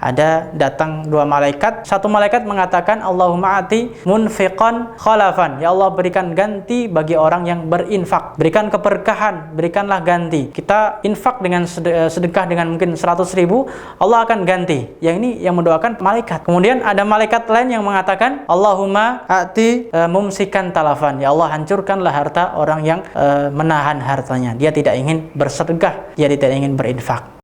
ada datang dua malaikat. Satu malaikat mengatakan, Allahumma ati munfiqan khalafan. Ya Allah, berikan ganti bagi orang yang berinfak. Berikan keberkahan, berikanlah ganti. Kita infak dengan sedekah dengan mungkin 100.000, Allah akan ganti. Yang ini yang mendoakan malaikat. Kemudian ada malaikat lain yang mengatakan, Allahumma ati mumsikan talafan. Ya Allah, hancurkanlah harta orang yang menahan hartanya. Dia tidak ingin bersedekah, dia tidak ingin berinfak.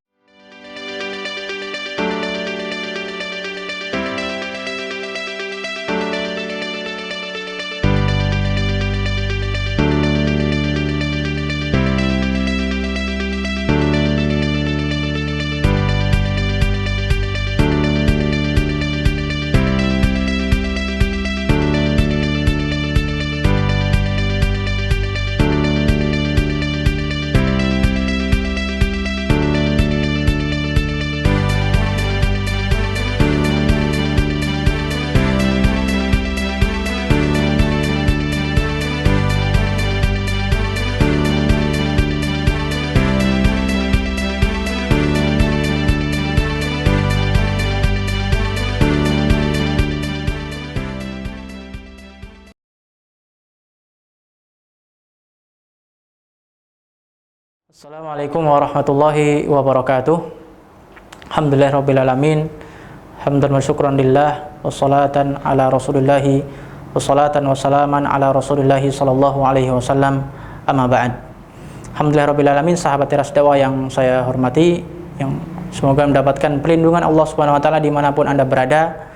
Assalamualaikum warahmatullahi wabarakatuh. Alhamdulillahirabbil alamin. Hamdan wa syukran lillah, wassalatan ala Rasulillahi, wassalatan wassalaman ala Rasulillahi sallallahu alaihi wasallam. Amma ba'd. Alhamdulillahirabbil alamin, sahabat Teras Dakwah yang saya hormati, yang semoga mendapatkan perlindungan Allah Subhanahu wa taala dimanapun Anda berada.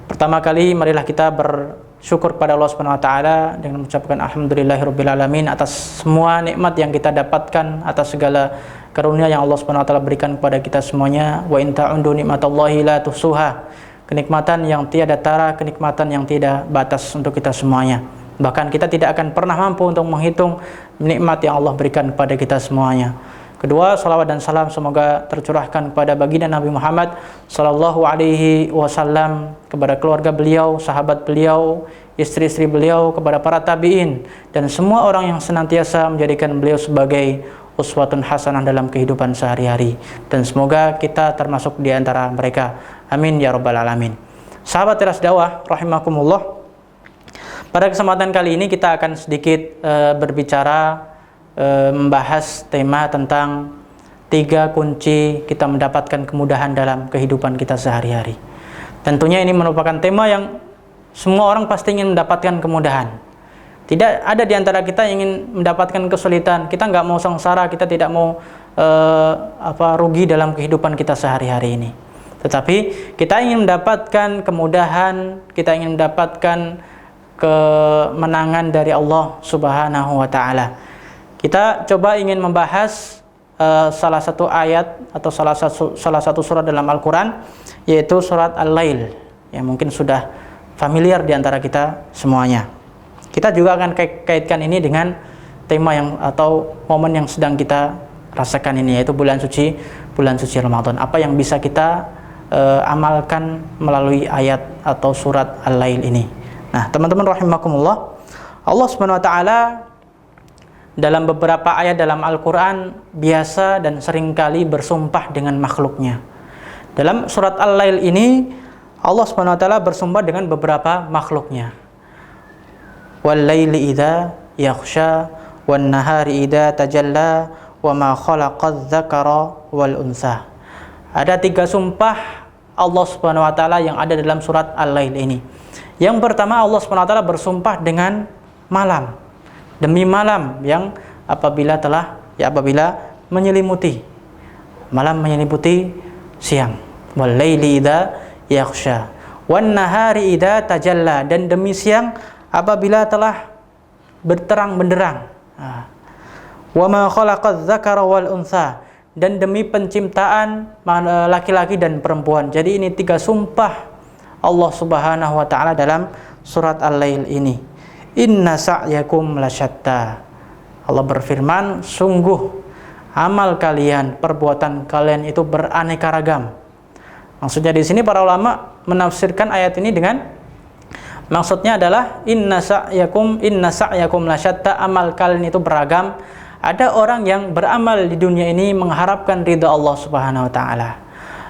Pertama kali marilah kita bersyukur kepada Allah Subhanahu wa taala dengan mengucapkan alhamdulillahirabbil alamin atas semua nikmat yang kita dapatkan, atas segala karunia yang Allah Subhanahu wa taala berikan kepada kita semuanya. Wa in ta'undu nikmatallahi la tuhsuha. Kenikmatan yang tiada tara, kenikmatan yang tidak batas untuk kita semuanya. Bahkan kita tidak akan pernah mampu untuk menghitung nikmat yang Allah berikan kepada kita semuanya. Kedua, salawat dan salam semoga tercurahkan kepada baginda Nabi Muhammad sallallahu alaihi wasallam, kepada keluarga beliau, sahabat beliau, istri-istri beliau, kepada para tabi'in dan semua orang yang senantiasa menjadikan beliau sebagai uswatun hasanah dalam kehidupan sehari-hari, dan semoga kita termasuk di antara mereka. Amin ya rabbal alamin. Sahabat Teras Dakwah rahimakumullah, pada kesempatan kali ini kita akan sedikit berbicara, membahas tema tentang 3 kunci kita mendapatkan kemudahan dalam kehidupan kita sehari-hari. Tentunya ini merupakan tema yang semua orang pasti ingin mendapatkan kemudahan. Tidak ada di antara kita yang ingin mendapatkan kesulitan. Kita nggak mau sengsara, kita tidak mau rugi dalam kehidupan kita sehari-hari ini. Tetapi kita ingin mendapatkan kemudahan, kita ingin mendapatkan kemenangan dari Allah Subhanahu wa taala. Kita coba ingin membahas salah satu ayat atau salah satu surat dalam Al-Quran, yaitu surat Al-Lail, yang mungkin sudah familiar di antara kita semuanya. Kita juga akan kaitkan ini dengan tema yang atau momen yang sedang kita rasakan ini, yaitu bulan suci Ramadan. Apa yang bisa kita amalkan melalui ayat atau surat Al-Lail ini. Nah, teman-teman rahimakumullah, Allah Subhanahu wa taala dalam beberapa ayat dalam Al-Quran biasa dan seringkali bersumpah dengan makhluknya. Dalam surat Al-Lail ini Allah Subhanahu wa taala bersumpah dengan beberapa makhluknya. Wal laili idza yakhsha wan nahari idza tajalla wa ma khalaqadz dzakara wal unsa. Ada 3 sumpah Allah Subhanahu wa taala yang ada dalam surat Al-Lail ini. Yang pertama, Allah Subhanahu wa taala bersumpah dengan malam. Demi malam yang apabila menyelimuti, malam menyelimuti siang. Wal laili idza yakhsha wan nahari idza tajalla, dan demi siang apabila telah berterang benderang. Wa ma khalaqadz dzakara wal unsa, dan demi penciptaan laki-laki dan perempuan. Jadi ini 3 sumpah Allah Subhanahu wa taala dalam surat Al-Lail ini. Inna sa'yakum lasyatta. Allah berfirman, sungguh amal kalian, perbuatan kalian itu beraneka ragam. Maksudnya di sini para ulama menafsirkan ayat ini dengan, maksudnya adalah inna sa'yakum lasyatta, amal kalian itu beragam. Ada orang yang beramal di dunia ini mengharapkan ridha Allah Subhanahu wa taala.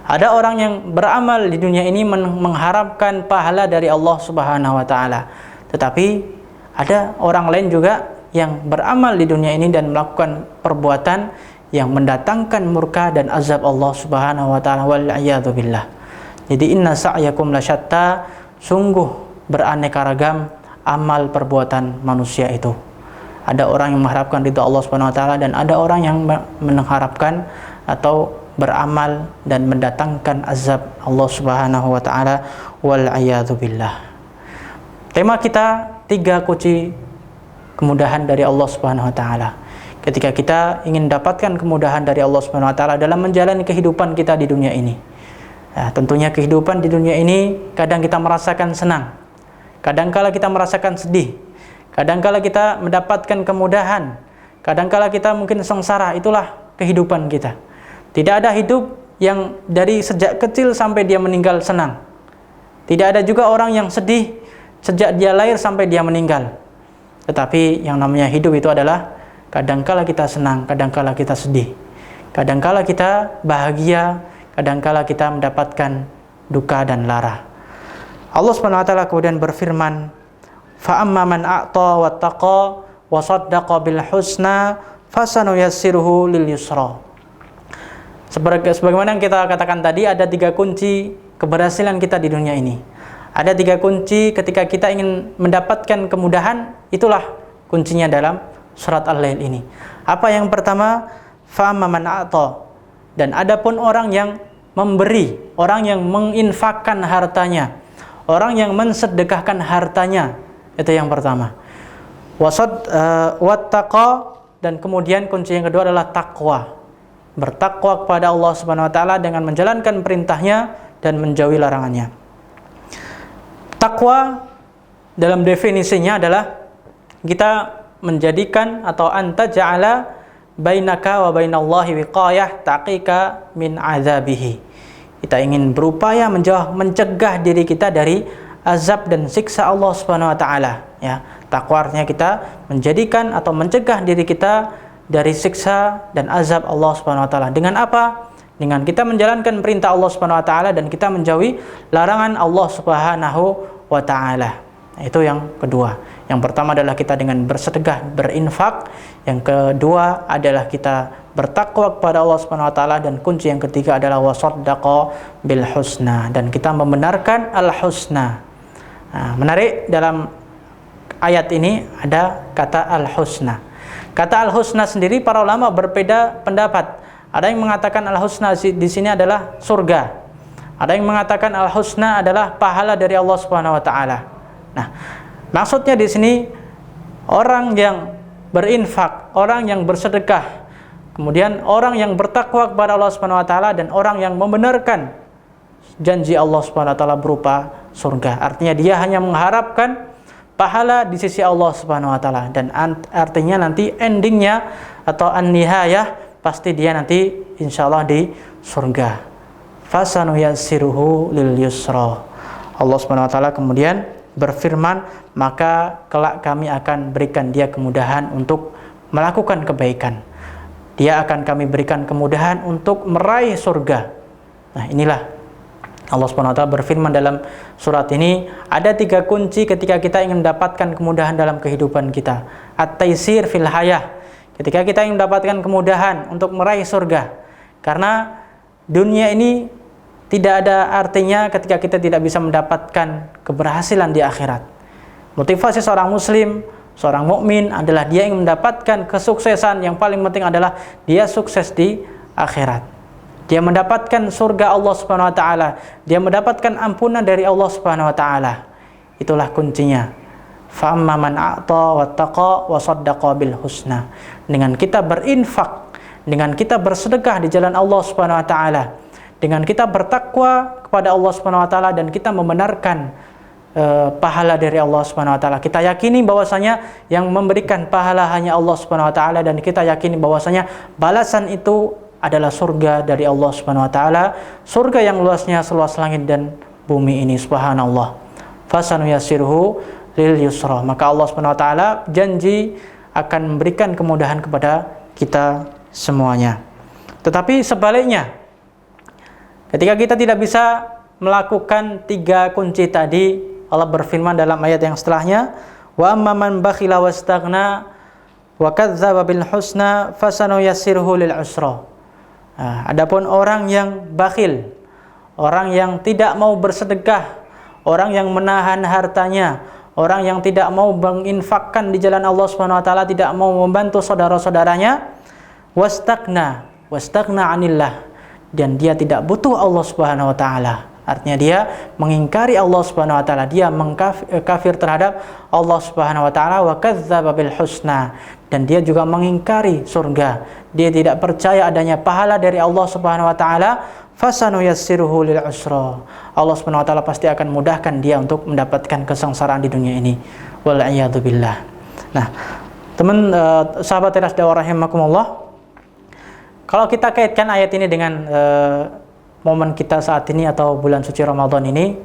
Ada orang yang beramal di dunia ini mengharapkan pahala dari Allah Subhanahu wa taala. Tetapi ada orang lain juga yang beramal di dunia ini dan melakukan perbuatan yang mendatangkan murka dan azab Allah Subhanahu wa taala, wal a'yadu billah. Jadi inna sa'yakum lasyatta, sungguh beraneka ragam amal perbuatan manusia itu. Ada orang yang mengharapkan ridha Allah Subhanahu wa taala dan ada orang yang mengharapkan atau beramal dan mendatangkan azab Allah Subhanahu wa taala, wal a'yadu billah. Tema kita 3 kunci kemudahan dari Allah Subhanahu wa taala. Ketika kita ingin dapatkan kemudahan dari Allah Subhanahu wa taala dalam menjalani kehidupan kita di dunia ini. Nah, tentunya kehidupan di dunia ini kadang kita merasakan senang, kadangkala kita merasakan sedih, kadangkala kita mendapatkan kemudahan, kadangkala kita mungkin sengsara. Itulah kehidupan kita. Tidak ada hidup yang dari sejak kecil sampai dia meninggal senang. Tidak ada juga orang yang sedih sejak dia lahir sampai dia meninggal. Tetapi yang namanya hidup itu adalah kadangkala kita senang, kadangkala kita sedih, kadangkala kita bahagia, kadangkala kita mendapatkan duka dan lara. Allah Subhanahu wa taala kemudian berfirman, "Fa amma man a'ta wattaqa wa saddaqa bil husna fasanuyassiruhu lil yusra." Sebagaimana yang kita katakan tadi, ada 3 kunci keberhasilan kita di dunia ini. Ada 3 kunci ketika kita ingin mendapatkan kemudahan, itulah kuncinya dalam surat Al-Lail ini. Apa yang pertama? Fa'amma man a'ta. Dan adapun orang yang memberi, orang yang menginfakkan hartanya, orang yang mensedekahkan hartanya, itu yang pertama. Wattaqa, dan kemudian kunci yang kedua adalah takwa. Bertakwa kepada Allah Subhanahu wa taala dengan menjalankan perintahnya dan menjauhi larangannya. Takwa dalam definisinya adalah kita menjadikan atau anta ja'ala bainaka wa bainallahi wiqayah taqika min azabihi. Kita ingin berupaya mencegah diri kita dari azab dan siksa Allah Subhanahu wa taala, ya. Takwa artinya kita menjadikan atau mencegah diri kita dari siksa dan azab Allah Subhanahu wa taala. Dengan apa? Dengan kita menjalankan perintah Allah Subhanahu wa taala dan kita menjauhi larangan Allah Subhanahu wa taala. Itu yang kedua. Yang pertama adalah kita dengan bersedekah, berinfak. Yang kedua adalah kita bertakwa kepada Allah Subhanahu wa taala, dan kunci yang ketiga adalah wasaddaqa bil husna, dan kita membenarkan al husna. Nah, menarik, dalam ayat ini ada kata al husna. Kata al husna sendiri para ulama berbeda pendapat. Ada yang mengatakan al husna di sini adalah surga. Ada yang mengatakan al husna adalah pahala dari Allah Subhanahu wa taala. Nah, maksudnya di sini orang yang berinfak, orang yang bersedekah, kemudian orang yang bertakwa kepada Allah Subhanahu wa taala, dan orang yang membenarkan janji Allah Subhanahu wa taala berupa surga. Artinya dia hanya mengharapkan pahala di sisi Allah Subhanahu wa taala, dan artinya nanti endingnya atau an-nihayah pasti dia nanti insyaallah di surga. Fasanuyassiruhu lil yusra. Allah Subhanahu wa taala kemudian berfirman, maka kelak kami akan berikan dia kemudahan untuk melakukan kebaikan. Dia akan kami berikan kemudahan untuk meraih surga. Nah, inilah Allah Subhanahu wa taala berfirman dalam surat ini, ada 3 kunci ketika kita ingin mendapatkan kemudahan dalam kehidupan kita. At-taisir fil hayah. Ketika kita ingin mendapatkan kemudahan untuk meraih surga. Karena dunia ini tidak ada artinya ketika kita tidak bisa mendapatkan keberhasilan di akhirat. Motivasi seorang muslim, seorang mukmin adalah dia ingin mendapatkan kesuksesan. Yang paling penting adalah dia sukses di akhirat. Dia mendapatkan surga Allah Subhanahu wa taala, dia mendapatkan ampunan dari Allah Subhanahu wa taala. Itulah kuncinya. Fa amma man a'ta wattaqa wa saddaqa bil husna. Dengan kita berinfak, dengan kita bersedekah di jalan Allah Subhanahu wa taala, dengan kita bertakwa kepada Allah Subhanahu wa taala, dan kita membenarkan pahala dari Allah Subhanahu wa taala. Kita yakini bahwasanya yang memberikan pahala hanya Allah Subhanahu wa taala, dan kita yakini bahwasanya balasan itu adalah surga dari Allah Subhanahu wa taala, surga yang luasnya seluas langit dan bumi ini, subhanallah. Fasanuyassiruhu lil yusra. Maka Allah Subhanahu wa taala janji akan memberikan kemudahan kepada kita semuanya. Tetapi sebaliknya, Ketika kita tidak bisa melakukan 3 kunci tadi, Allah berfirman dalam ayat yang setelahnya, wa amman bakhila wastaghna wa kadzdzaba bil husna fasanuyassiruhu lil usra. Adapun orang yang bakhil, orang yang tidak mau bersedekah, orang yang menahan hartanya, orang yang tidak mau menginfakkan di jalan Allah Subhanahu wa taala, tidak mau membantu saudara-saudaranya, wastaghna 'anillah, dan dia tidak butuh Allah Subhanahu wa taala. Artinya dia mengingkari Allah Subhanahu wa taala, dia kafir terhadap Allah Subhanahu wa taala, wa kadzdzaba bil husna, dan dia juga mengingkari surga. Dia tidak percaya adanya pahala dari Allah Subhanahu wa taala, fasanuyassiruhu lil usra. Allah Subhanahu wa taala pasti akan mudahkan dia untuk mendapatkan kesengsaraan di dunia ini. Wal a'yadu billah. Nah, teman sahabat Teras Dakwah rahimakumullah, kalau kita kaitkan ayat ini dengan momen kita saat ini atau bulan suci Ramadan ini,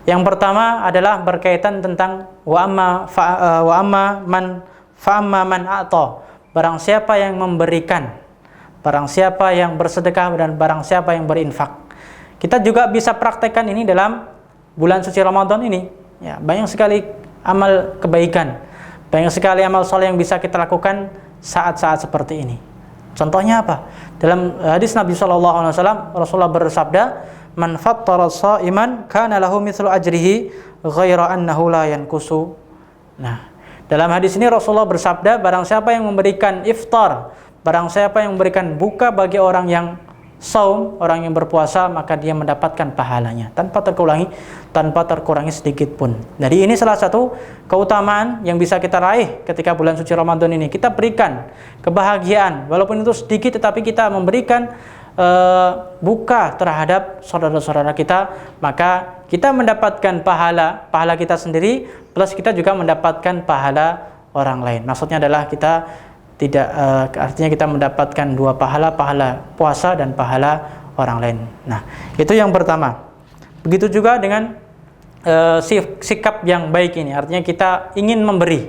yang pertama adalah berkaitan tentang wa amma man a'ta. Barang siapa yang memberikan, barang siapa yang bersedekah, dan barang siapa yang berinfak. Kita juga bisa praktekkan ini dalam bulan suci Ramadan ini. Ya, banyak sekali amal kebaikan, banyak sekali amal soleh yang bisa kita lakukan saat-saat seperti ini. Contohnya apa? Dalam hadis Nabi SAW, Rasulullah bersabda, man fattara sha'iman kana lahu mithlu ajrihi ghaira annahu la yankusu. Nah, dalam hadis ini Rasulullah bersabda, barang siapa yang memberikan iftar, barang siapa yang memberikan buka bagi orang yang saum, orang yang berpuasa, maka dia mendapatkan pahalanya tanpa terkurangi sedikit pun. Jadi ini salah satu keutamaan yang bisa kita raih ketika bulan suci Ramadan ini. Kita berikan kebahagiaan, walaupun itu sedikit, tetapi kita memberikan buka terhadap saudara-saudara kita, maka kita mendapatkan pahala kita sendiri, plus kita juga mendapatkan pahala orang lain. Maksudnya adalah kita tidak artinya kita mendapatkan 2 pahala puasa dan pahala orang lain. Nah, itu yang pertama. Begitu juga dengan sikap yang baik ini, artinya kita ingin memberi.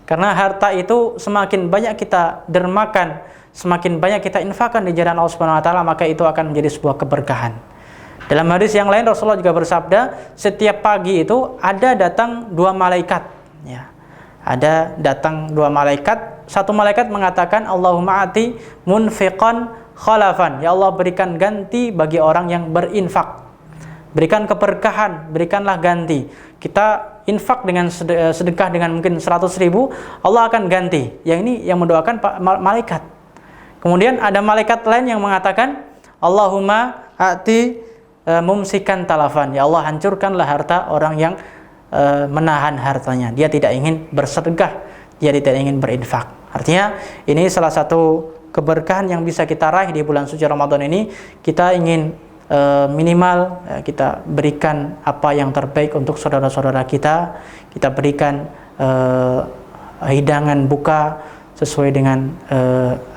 Karena harta itu semakin banyak kita dermakan, semakin banyak kita infakkan di jalan Allah Subhanahu wa taala, maka itu akan menjadi sebuah keberkahan. Dalam hadis yang lain Rasulullah juga bersabda, setiap pagi itu ada datang 2 malaikat, ya. Ada datang 2 malaikat. Satu malaikat mengatakan, Allahumma ati munfiqan khalafan. Ya Allah, berikan ganti bagi orang yang berinfak. Berikan keberkahan, berikanlah ganti. Kita infak dengan sedekah dengan mungkin 100.000, Allah akan ganti. Yang ini yang mendoakan malaikat. Kemudian ada malaikat lain yang mengatakan, Allahumma ati mumsikan talafan. Ya Allah, hancurkanlah harta orang yang menahan hartanya. Dia tidak ingin bersedekah, dia tidak ingin berinfak. Artinya ini salah satu keberkahan yang bisa kita raih di bulan suci Ramadan ini. Kita ingin minimal kita berikan apa yang terbaik untuk saudara-saudara kita. Kita berikan hidangan buka sesuai dengan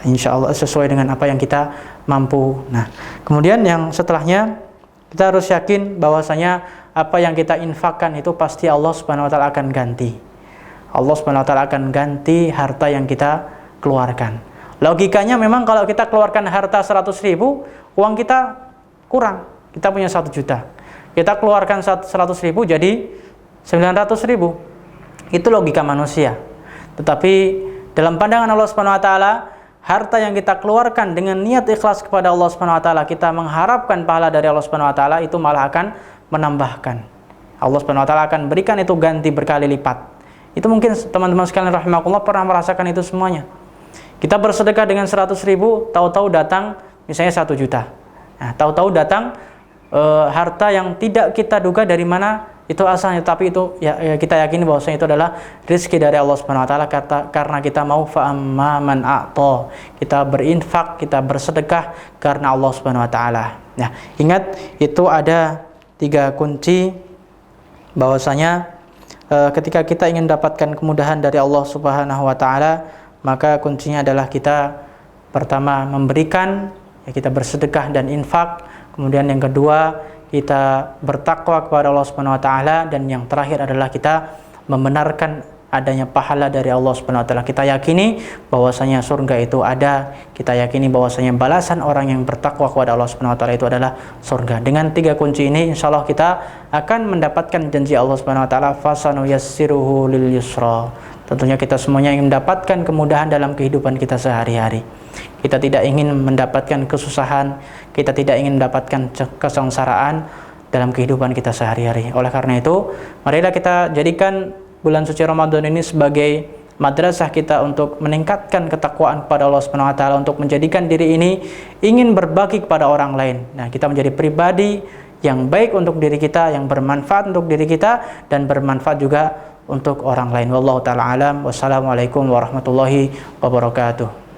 insyaallah sesuai dengan apa yang kita mampu. Nah, kemudian yang setelahnya kita harus yakin bahwasanya apa yang kita infakkan itu pasti Allah Subhanahu wa taala akan ganti. Allah Subhanahu wa taala akan ganti harta yang kita keluarkan. Logikanya memang kalau kita keluarkan harta 100.000, uang kita kurang. Kita punya 1 juta. Kita keluarkan 100.000 jadi 900.000. Itu logika manusia. Tetapi dalam pandangan Allah Subhanahu wa taala, harta yang kita keluarkan dengan niat ikhlas kepada Allah Subhanahu wa taala, kita mengharapkan pahala dari Allah Subhanahu wa taala, itu malah akan menambahkan. Allah Subhanahu wa taala akan berikan itu ganti berkali lipat. Itu mungkin teman-teman sekalian rahimakumullah pernah merasakan itu semuanya. Kita bersedekah dengan 100.000, tahu-tahu datang misalnya 1 juta. Nah, tahu-tahu datang harta yang tidak kita duga dari mana itu asalnya, tapi itu ya kita yakini bahwasanya itu adalah rezeki dari Allah Subhanahu wa taala karena kita mau fa'amma man a'ta. Kita berinfak, kita bersedekah karena Allah Subhanahu wa taala. Nah, ingat itu ada 3 kunci bahwasanya ketika kita ingin mendapatkan kemudahan dari Allah Subhanahu wa taala, maka kuncinya adalah kita pertama memberikan, ya kita bersedekah dan infak. Kemudian yang kedua, kita bertakwa kepada Allah Subhanahu wa taala, dan yang terakhir adalah kita membenarkan adanya pahala dari Allah Subhanahu wa taala. Kita yakini bahwasanya surga itu ada, kita yakini bahwasanya balasan orang yang bertakwa kepada Allah Subhanahu wa taala itu adalah surga. Dengan 3 kunci ini insyaallah kita akan mendapatkan janji Allah Subhanahu wa taala, fasanu yassiruhu lil yusra. Tentunya kita semuanya ingin mendapatkan kemudahan dalam kehidupan kita sehari-hari. Kita tidak ingin mendapatkan kesusahan, kita tidak ingin mendapatkan kesengsaraan dalam kehidupan kita sehari-hari. Oleh karena itu, marilah kita jadikan bulan suci Ramadan ini sebagai madrasah kita untuk meningkatkan ketakwaan kepada Allah Subhanahu wa taala, untuk menjadikan diri ini ingin berbagi kepada orang lain. Nah, kita menjadi pribadi yang baik untuk diri kita, yang bermanfaat untuk diri kita dan bermanfaat juga untuk orang lain. Wallahu taala alam. Wassalamualaikum warahmatullahi wabarakatuh.